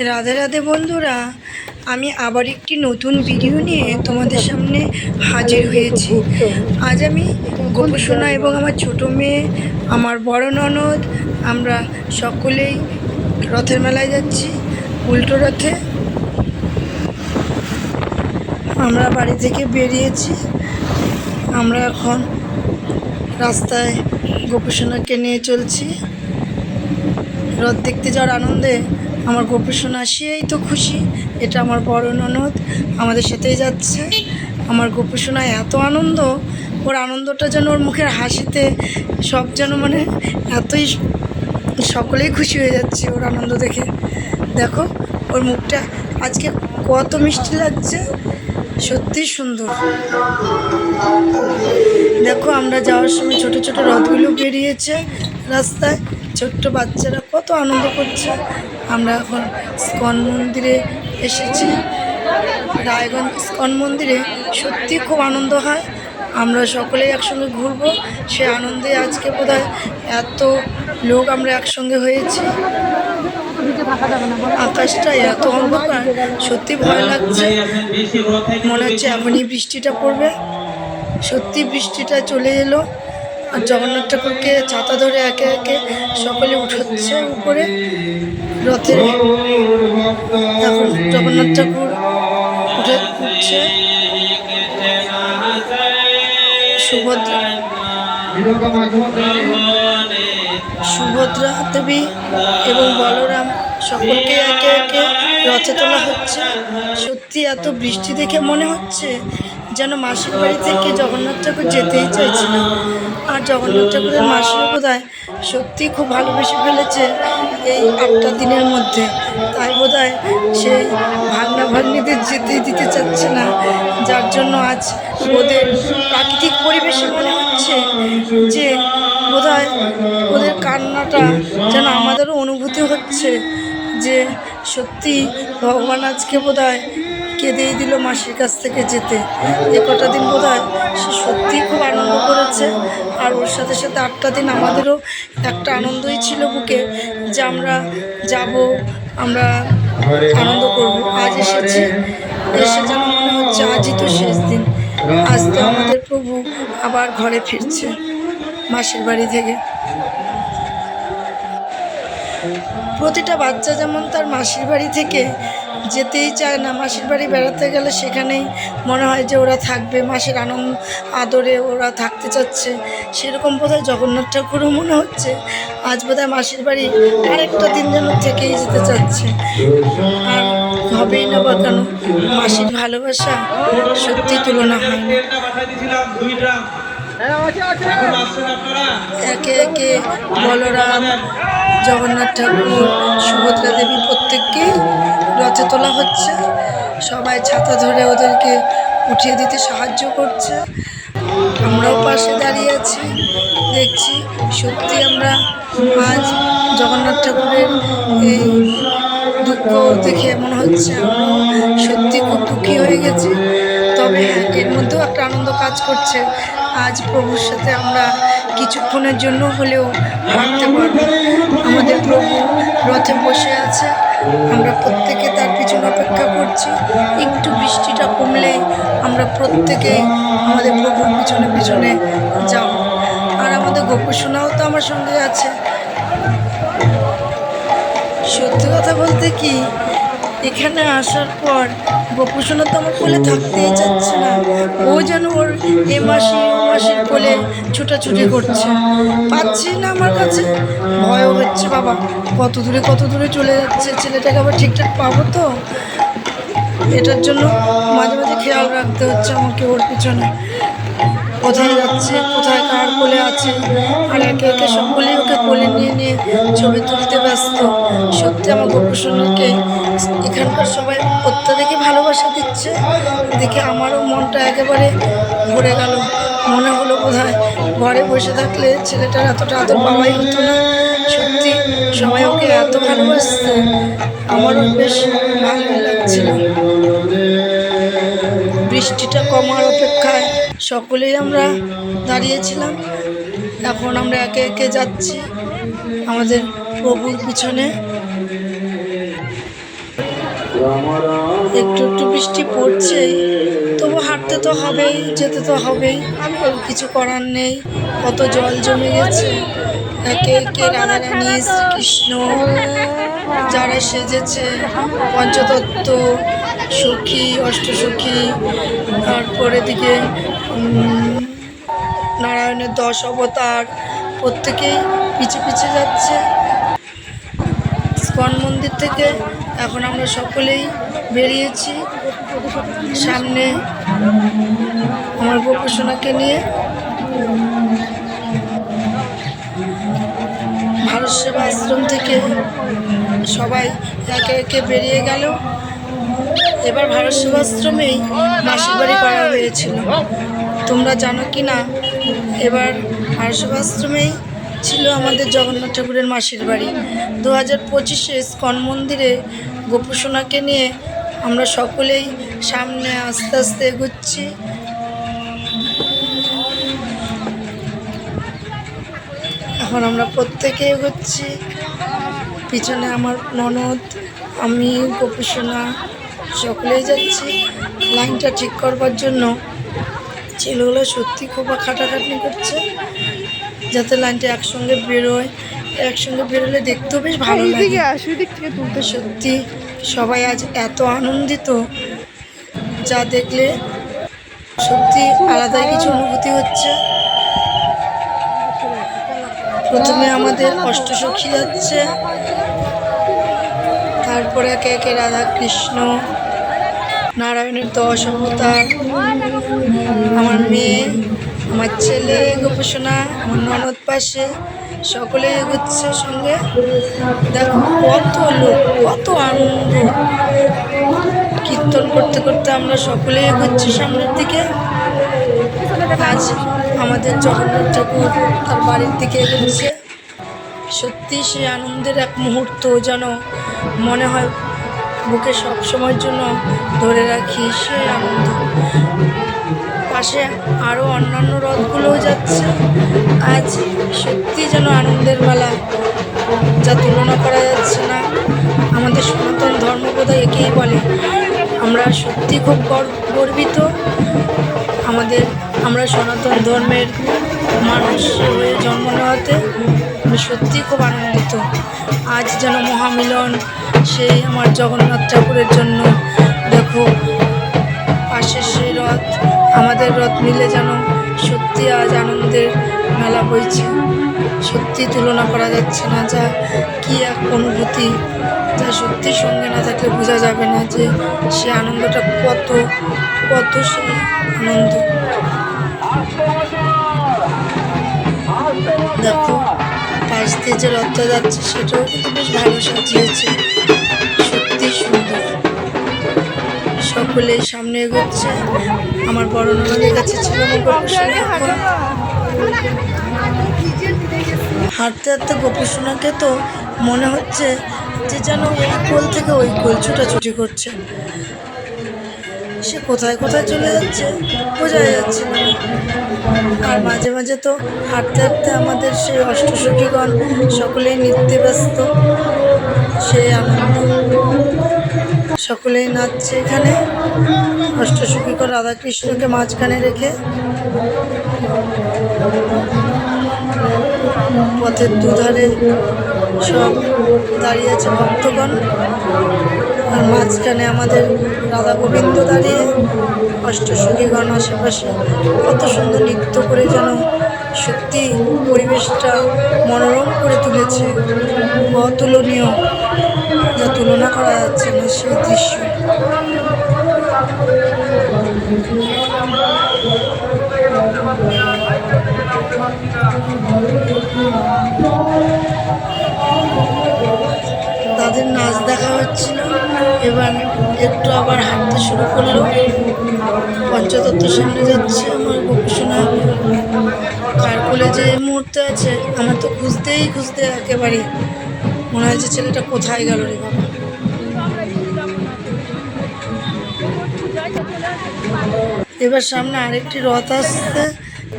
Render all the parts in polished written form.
রাধে রাধে বন্ধুরা, আমি আবার একটি নতুন ভিডিও নিয়ে তোমাদের সামনে হাজির হয়েছি। আজ আমি গোপুসোনা এবং আমার ছোট মেয়ে, আমার বড় ননদ, আমরা সকলেই রথের মেলায় যাচ্ছি। উল্টো রথে আমরা বাড়ি থেকে বেরিয়েছি। আমরা এখন রাস্তায় গোপুসোনাকে নিয়ে চলছি। রথ দেখতে যাওয়ার আনন্দে আমার গোপুসোনা সেই তো খুশি। এটা আমার বড় ননদ আমাদের সাথেই যাচ্ছে। আমার গোপুসোনা এত আনন্দ, ওর আনন্দটা যেন ওর মুখের হাসিতে সব যেন মানে এতই সকলেই খুশি হয়ে যাচ্ছে ওর আনন্দ দেখে। দেখো ওর মুখটা আজকে কত মিষ্টি লাগছে, সত্যি সুন্দর। দেখো আমরা যাওয়ার সময় ছোট ছোট রথগুলো বেরিয়েছে রাস্তায়, ছোট্ট বাচ্চারা কত আনন্দ করছে। আমরা এখন ইস্কন মন্দিরে এসেছি। রায়গঞ্জ ইস্কন মন্দিরে সত্যি খুব আনন্দ হয়। আমরা সকলেই একসঙ্গে ঘুরবো, সে আনন্দে আজকে বোধহয় এত লোক আমরা একসঙ্গে হয়েছি। আকাশটা এত অন্ধকার, সত্যি ভয় লাগছে। মনে হচ্ছে এখনই বৃষ্টিটা পড়বে। সত্যি বৃষ্টিটা চলে এলো। আর জগন্নাথ ঠাকুরকে ছাতা ধরে একে একে সকলে উঠোচ্ছে উপরে রথে। এখন জগন্নাথ ঠাকুর উঠছে। সুভদ্রা দেবী এবং বলরাম সকলকে একে একে রথে তোলা হচ্ছে। সত্যি এত বৃষ্টি দেখে মনে হচ্ছে যেন মাসির বাড়ি থেকে জগন্নাথ ঠাকুর যেতেই চাইছে না। আর জগন্নাথ ঠাকুরের মাসিও বোধহয় সত্যি খুব ভালোবেসে ফেলেছে এই 8টা দিনের মধ্যে, তাই বোধহয় সেই ভাগনা ভাগ্নিদের যেতেই দিতে চাচ্ছে না। যার জন্য আজ ওদের প্রাকৃতিক পরিবেশে মনে হচ্ছে যে বোধহয় ওদের কান্নাটা যেন আমাদেরও অনুভূতি হচ্ছে যে সত্যি ভগবান আজকে বোধহয় কেঁদেই দিল মাসির কাছ থেকে যেতে। এ কটা দিন বোধহয় সে সত্যিই খুব আনন্দ করেছে। আর ওর সাথে সাথে 8টা দিন আমাদেরও একটা আনন্দই ছিল বুকে যে আমরা যাব, আমরা আনন্দ করব। আজ এসেছি, এসে যেন মনে হচ্ছে আজই তো শেষ দিন। আজ তো আমাদের প্রভু আবার ঘরে ফিরছে মাসির বাড়ি থেকে। প্রতিটা বাচ্চা যেমন তার মাসির বাড়ি থেকে যেতেই চায় না, মাসির বাড়ি বেড়াতে গেলে সেখানেই মনে হয় যে ওরা থাকবে, মাসির আনন্দ আদরে ওরা থাকতে চাচ্ছে। সেরকম বোধহয় জগন্নাথ ঠাকুরও মনে হচ্ছে আজ বোধহয় মাসির বাড়ি আরেকটা দিন যেন থেকেই যেতে চাচ্ছে। আর হবেই না বা কেন, মাসির ভালোবাসা সত্যি তুলনা হয় না। একে একে বলরাম, জগন্নাথ ঠাকুর, সুভদ্রা দেবী প্রত্যেককেই রথে তোলা হচ্ছে। সবাই ছাতা ধরে ওদেরকে উঠিয়ে দিতে সাহায্য করছে। আমরাও পাশে দাঁড়িয়ে আছি, দেখছি। সত্যি আমরা আজ জগন্নাথ ঠাকুরের এই দুঃখ দেখে মনে হচ্ছে আমরা সত্যি খুব দুঃখী হয়ে গেছি। তবে হ্যাঁ, এর মধ্যেও একটা আনন্দ কাজ করছে। আজ প্রভুর সাথে আমরা কিছুক্ষণের জন্য হলেও হাঁটতে পারবো। আমাদের প্রভু রথে বসে আছে, আমরা প্রত্যেকে তার পিছনে অপেক্ষা করছি। একটু বৃষ্টিটা কমলে আমরা প্রত্যেকেই আমাদের প্রভুর পিছনে পিছনে যাব। আর আমাদের গোপুসোনাও তো আমার সঙ্গে আছে। সত্যি কথা বলতে কি, এখানে আসার পর গোপুসোনা তো আমার কোলে থাকতেই চাচ্ছে না। ও যেন ওর এ মাসির কোলে ছুটাছুটি করছে, পাচ্ছি না আমার কাছে। ভয়ও হচ্ছে, বাবা কত দূরে চলে যাচ্ছে, ছেলেটাকে আবার ঠিকঠাক পাবো তো। এটার জন্য মাঝে মাঝে খেয়াল রাখতে হচ্ছে আমাকে ওর পিছনে, কোথায় যাচ্ছে, কোথায় কার কোলে আছে। আর একে একে সকলেই ওকে কোলে নিয়ে নিয়ে ছবি তুলতে ব্যস্ত। সত্যি আমার গোপুসোনাকে এখানকার সবাই অত্যাধিক ভালোবাসা দিচ্ছে দেখে আমারও মনটা একেবারে ভরে গেল। মনে হলো বোধহয় ঘরে বসে থাকলে ছেলেটার এতটা আদর পাওয়াই হতো না। সত্যি সবাই ওকে এত ভালোবাসছে, আমারও বেশ ভালো লাগছিল। বৃষ্টিটা কমার অপেক্ষায় সকলেই আমরা দাঁড়িয়েছিলাম। এখন আমরা একে একে যাচ্ছি আমাদের প্রভুর পিছনে। একটু একটু বৃষ্টি পড়ছেই, তবু হাঁটতে তো হবেই, যেতে তো হবেই, কিছু করার নেই। কত জল জমে গেছে। একে একে রাধারানী, শ্রীকৃষ্ণ যারা সেজেছে, পঞ্চতত্ত্ব সখী, অষ্টসখী, তারপরে দিকে নারায়ণের 10 অবতার, প্রত্যেকেই পিছে পিছে যাচ্ছে ইস্কন মন্দির থেকে। এখন আমরা সকলেই বেরিয়েছি সামনে আমার গোপসোনাকে নিয়ে। ভারত সেবা আশ্রম থেকে সবাই একে একে বেরিয়ে গেল। এবার ভারত সেবা আশ্রমেই মাসির বাড়ি করা হয়েছিল, তোমরা জানো কি না? এবার ভারত সেবা আশ্রমেই ছিল আমাদের জগন্নাথ ঠাকুরের মাসির বাড়ি। 2025-এ ইস্কন মন্দিরে গোপসোনাকে নিয়ে আমরা সকলেই সামনে আস্তে আস্তে এগোচ্ছি। এখন আমরা প্রত্যেকে এগোচ্ছি, পিছনে আমার ননদ, আমি, গোপসোনা সকলেই যাচ্ছি। লাইনটা ঠিক করবার জন্য ছেলেগুলো সত্যি খুব খাটাখাটনি করছে যাতে লাইনটা একসঙ্গে বেরোয়। একসঙ্গে বেরোলে দেখতেও বেশ ভালো লাগে। সত্যি সবাই আজ এত আনন্দিত, যা দেখলে সত্যি আলাদাই কিছু অনুভূতি হচ্ছে। প্রথমে আমাদের অষ্টসখী যাচ্ছে, তারপরে একে একে রাধা কৃষ্ণ, নারায়ণের 10 অবতার, আমার মেয়ে, আমার ছেলে গোপসোনা, আমার ননদ পাশে, সকলে এগোচ্ছে সঙ্গে। দেখো কত লোক, কত আনন্দ। কীর্তন করতে করতে আমরা সকলে এগোচ্ছি সামনের দিকে। আজ আমাদের জগন্নাথ ঠাকুর তার বাড়ির দিকে এগোচ্ছে। সত্যি সেই আনন্দের এক মুহূর্ত যেন মনে হয় বুকে সব সময়ের জন্য ধরে রাখি, সেই আনন্দ। পাশে আরও অন্যান্য রথগুলোও যাচ্ছে। আজ সত্যি যেন আনন্দের মেলা, যা তুলনা করা যাচ্ছে না। আমাদের সনাতন ধর্মবোধ একেই বলে। আমরা সত্যি খুব গর্বিত। আমরা সনাতন ধর্মের মানুষ হয়ে জন্ম নেওয়াতে আমি সত্যিই খুব আনন্দিত। আজ যেন মহামিলন সেই আমার জগন্নাথ ঠাকুরের জন্য। দেখো পাশের সেই রথ, আমাদের রথ মিলে যেন সত্যি আজ আনন্দের মেলা বইছে। সত্যি তুলনা করা যাচ্ছে না, যা কি এক অনুভূতি, যা সত্যি সঙ্গে না থাকলে বোঝা যাবে না যে সে আনন্দটা কত কত সেই আনন্দ। দেখো পাশ দিয়ে যে রথটা যাচ্ছে সেটাও কিন্তু বেশ ভালো সাজিয়েছে, সত্যি সুন্দর। সকলে সামনে এগোচ্ছে। আমার বড় ননদের কাছে ছিল গোপসোনা। এখন হাঁটতে হাঁটতে গোপসোনাকে তো মনে হচ্ছে যে যেন এই কোল থেকে ওই কোল ছুটাছুটি করছে। সে কোথায় কোথায় চলে যাচ্ছে বোঝা যাচ্ছে না। আর মাঝে মাঝে তো হাঁটতে হাঁটতে আমাদের সেই অষ্টসখীগণ সকলেই নৃত্যে ব্যস্ত, সেই আনন্দ। সকলেই নাচছে এখানে। অষ্টসখীগণ রাধাকৃষ্ণকে মাঝখানে রেখে পথের দুধারে সব দাঁড়িয়ে আছে ভক্তগণ। আর মাঝখানে আমাদের রাধা গোবিন্দ দাঁড়িয়ে, অষ্টসখীগণ আশেপাশে কত সুন্দর নৃত্য করে যেন সত্যি পরিবেশটা মনোরম করে তুলেছে। অতুলনীয়, যা তুলনা করা যাচ্ছে না সেই দৃশ্য। তাদের নাচ দেখা হচ্ছিল। এবার একটু আবার হাঁটতে শুরু করলো। পঞ্চতত্ত্বের সামনে যাচ্ছে আমার গোপসোনা। কার কোলে যে এই মুহূর্তে আছে আমার তো খুঁজতেই খুঁজতে একেবারে মনে হয় যে ছেলেটা কোথায় গেল রে বাবা। এবার সামনে আরেকটি রথ আসছে,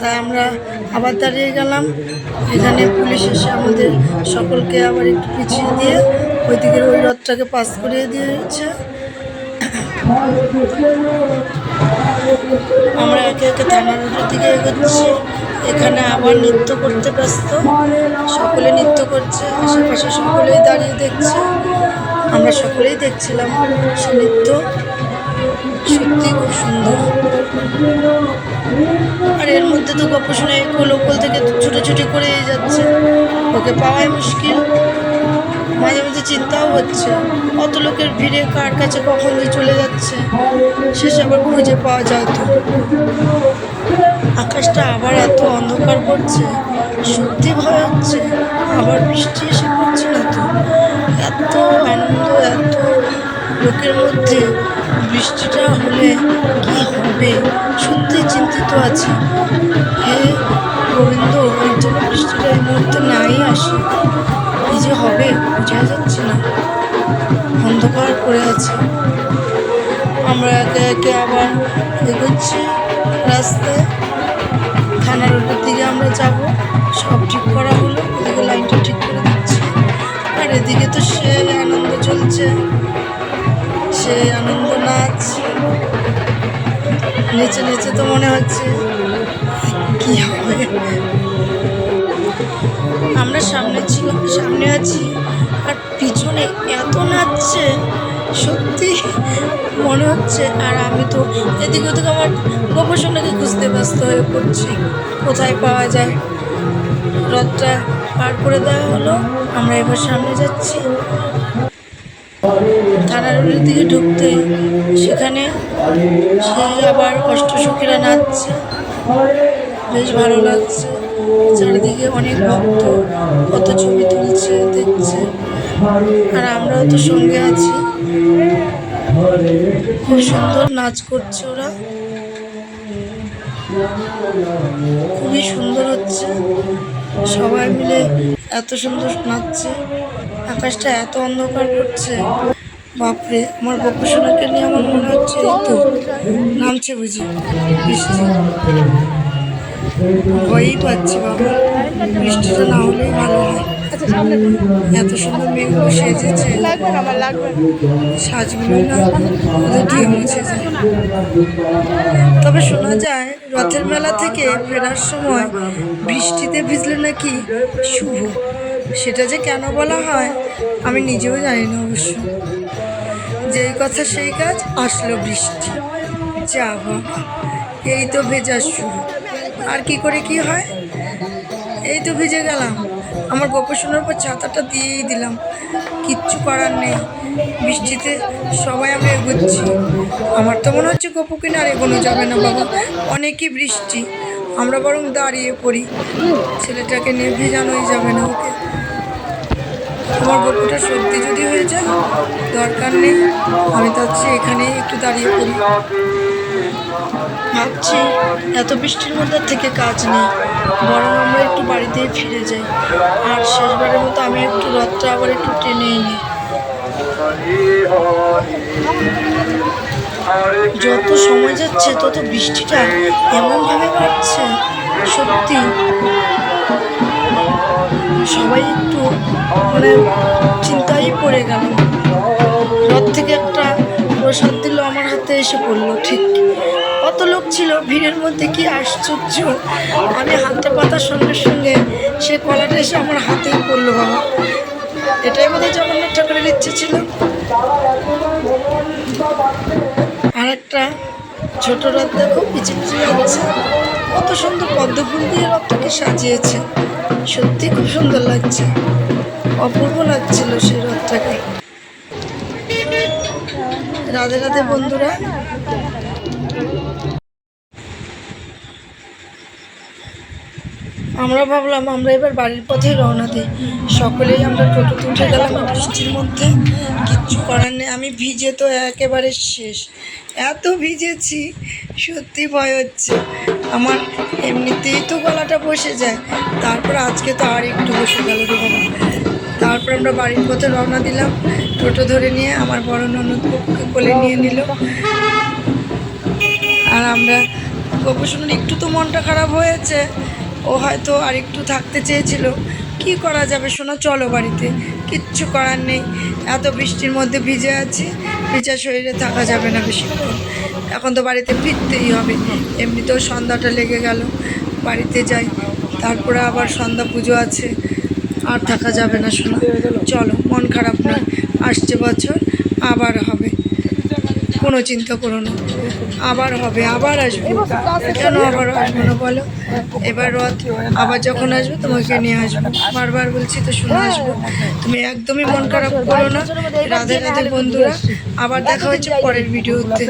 তাই আমরা আবার দাঁড়িয়ে গেলাম। এখানে পুলিশ এসে আমাদের সকলকে আবার একটু পিছিয়ে দিয়ে ওই দিকের ওই রথটাকে পাস করিয়ে দিয়েছে। আমরা একে একে থানা রোডের দিকে এগোচ্ছি। এখানে আবার নৃত্য করতে ব্যস্ত, সকলে নৃত্য করছে, আশেপাশে সকলেই দাঁড়িয়ে দেখছে। আমরা সকলেই দেখছিলাম সে নৃত্য, সত্যি খুব সুন্দর। আর এর মধ্যে তো গল্প শুনে কোল থেকে ছুটোছুটি করেই যাচ্ছে, ওকে পাওয়াই মুশকিল। মাঝে মাঝে চিন্তাও হচ্ছে অত লোকের ভিড়ে কার কাছে কখন যে চলে যাচ্ছে, শেষে আবার খুঁজে পাওয়া যায় তো। আকাশটা আবার এত অন্ধকার করছে, সত্যি ভয় হচ্ছে আবার বৃষ্টি এসে পড়ছে না তো। এত আনন্দ, এত লোকের মধ্যে বৃষ্টিটা হলে কি হবে, সত্যি চিন্তিত আছি। হে গোবিন্দ, ওই জন্য বৃষ্টিটা এই মুহূর্তে নাই আসে, কি যে হবে বোঝা যাচ্ছে না, অন্ধকার করে আছে। আমরা একে একে আবার এগোচ্ছি রাস্তায়, থানা রোডের দিকে আমরা যাব। সব ঠিক করা হলো, এদিকে লাইনটা ঠিক করে দিচ্ছি। আর এদিকে তো সেই আনন্দ চলছে, সেই আনন্দ নাচ, নেচে নেচে তো মনে হচ্ছে কি হবে। আমরা সামনে আছি আর পিছনে এত নাচছে, সত্যি মনে হচ্ছে। আর আমি তো এদিক ওদিক আমার গোপসোনাকে খুঁজতে ব্যস্ত হয়ে পড়ছি, কোথায় পাওয়া যায়। রথটা পার করে দেওয়া হলো, আমরা এবার সামনে যাচ্ছি। থানা রোডের দিকে ঢুকতেই সেখানে সে আবার অষ্টসখীরা নাচছে, বেশ ভালো লাগছে। চারিদিকে অনেক ভক্ত কত ছবি তুলছে, দেখছে। আর আমরাও তো সঙ্গে আছি, খুব সুন্দর নাচ করছে ওরা, খুবই সুন্দর হচ্ছে। সবাই মিলে এত সুন্দর নাচছে, আকাশটা এত অন্ধকার করছে, বাপরে। আমার গোপসোনাকে নিয়ে আমার মনে হচ্ছে এই তো নামছে বুঝি বৃষ্টি, ভয়ই পাচ্ছি বাবা, বৃষ্টিটা না হলেই ভালো হয়। এত সুন্দর মেয়েগুলো সেজেছে, সাজগুলো না ওদের দিয়ে মুছে যায়। তবে শোনা যায় রথের মেলা থেকে ফেরার সময় বৃষ্টিতে ভিজলে নাকি শুভ। সেটা যে কেন বলা হয় আমি নিজেও জানি না অবশ্য। যেই কথা সেই কাজ, আসলো বৃষ্টি, যা বাবা এই তো ভেজার শুরু। আর কি করে কি হয়, এই তো ভিজে গেলাম। আমার গোপসোনার উপর ছাতাটা দিয়েই দিলাম, কিচ্ছু করার নেই। বৃষ্টিতে সবাই আমরা এগোচ্ছি। আমার তো মনে হচ্ছে গোপুকে আর এগোনো যাবে না বাবা, অনেকই বৃষ্টি। আমরা বরং দাঁড়িয়ে পড়ি, ছেলেটাকে নিয়ে ভেজানোই যাবে না ওকে। আমার গপুটা সর্দি যদি হয়ে যায় দরকার নেই, আমি চাচ্ছি এখানেই একটু দাঁড়িয়ে পড়ি। ভাবছি এত বৃষ্টির মধ্যে থেকে কাজ নেই, বরং আমরা একটু বাড়িতেই ফিরে যাই। আর শেষবারের মতো আমি একটু রথটা আবার একটু টেনেই নিই। যত সময় যাচ্ছে তত বৃষ্টিটা এমনভাবে বাড়ছে, সত্যি সবাই একটু মানে চিন্তায় পড়ে গেল। রথ থেকে একটা প্রসাদ দিল, আমার হাতে এসে পড়লো ঠিক। কত লোক ছিল ভিড়ের মধ্যে, কি আশ্চর্য। আমি হাতটা পাতার সঙ্গে সঙ্গে সে কলাটা এসে আমার হাতেই পড়লো বাবা। এটাই বোধহয় জগন্নাথ ঠাকুরের ইচ্ছে ছিল। আর একটা ছোট রথ দেখো পিছিয়ে পিছিয়ে যাচ্ছে, কত সুন্দর পদ্ম ফুল দিয়ে রথটাকে সাজিয়েছে, সত্যি খুব সুন্দর লাগছে, অপূর্ব লাগছিল সেই রথটাকে। রাধে রাধে বন্ধুরা। আমরা ভাবলাম আমরা এবার বাড়ির পথেই রওনা দিই। সকলেই আমরা টোটোতে উঠে গেলাম বৃষ্টির মধ্যে, কিচ্ছু করার নেই। আমি ভিজে তো একেবারে শেষ, এত ভিজেছি সত্যি ভয় হচ্ছে আমার। এমনিতেই তো গলাটা বসে যায়, তারপর আজকে তো আর একটু বসে গেল রে বাবা। তারপর আমরা বাড়ির পথে রওনা দিলাম, টোটো ধরে নিয়ে আমার বড় ননদকে কোলে নিয়ে নিল। আর আমরা গোপসোনার একটু তো মনটা খারাপ হয়েছে, ও হয়তো আর একটু থাকতে চেয়েছিল। কি করা যাবে, শোনো চলো বাড়িতে, কিচ্ছু করার নেই, এত বৃষ্টির মধ্যে ভিজে আছি, ভিজা শরীরে থাকা যাবে না বেশিক্ষণ। এখন তো বাড়িতে ফিরতেই হবে, এমনিতেও সন্ধ্যাটা লেগে গেল, বাড়িতে যাই, তারপরে আবার সন্ধ্যা পুজো আছে, আর থাকা যাবে না শোনা। চলো, মন খারাপ নয়, আসছে বছর আবার হবে, কোনো চিন্তা করো না, আবার হবে, আবার আসবো। কেন আবার আসবো না বলো? এবার রথ আবার যখন আসবো তোমাকে নিয়ে আসবো, বারবার বলছি তো শুনে আসবো। তুমি একদমই মন খারাপ করো না। রাধে রাধে বন্ধুরা, আবার দেখা হচ্ছে পরের ভিডিওতে।